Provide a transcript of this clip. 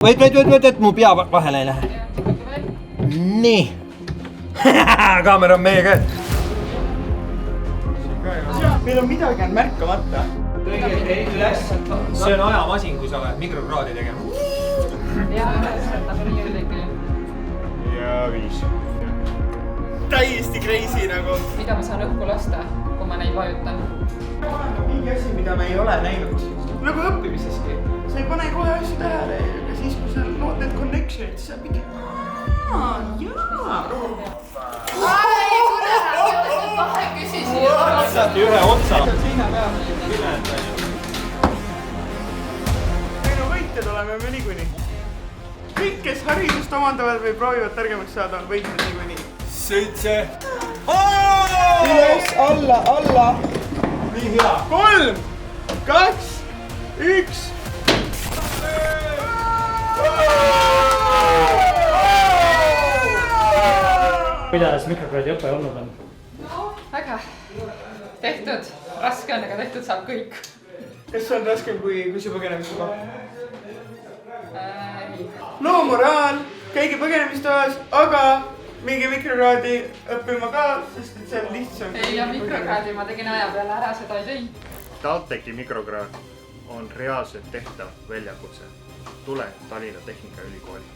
Võid, mu pea vahele ei lähe. Nii. Kaamera on meie käes. Meil on midagi on märkamata. See on ajamasin, kui sa oled mikrokraadi tegema. Ja 5. Täiesti crazy nagu. Mida ma saan õhku lasta, kui ma neid vajutan? Mingi asi, mida me ei ole näinud. Nagu õppimiseski. Sa ei pane kohe asju tähele, aga siis kui sa lood need connectionid, siis sa mingi... Jaa! Ai, kuule, vahe küsisin. Saati ühe otsa. Meil võitjad oleme me niikuinii. Kõik, kes haridust omandavad või proovivad targemaks saada, on võitjad niikuinii. 7. Üles, alla. Nii hea. 3, 2, 1. Kuidas mikrokraadi õpe olnud on? Väga. Tehtud. Raske on, aga tehtud saab kõik. Kas see on raskem kui see põgenemistuba? No moraal, käige põgenemistoas, aga minge mikrokraadi õppima ka, sest et see on lihtsam. Ei, ja mikrokraadi ma tegin aja peale ära, seda ei teinud. TalTechi mikrokraad on reaalselt tehtav väljakutse. Tule Tallinna Tehnikaülikooli.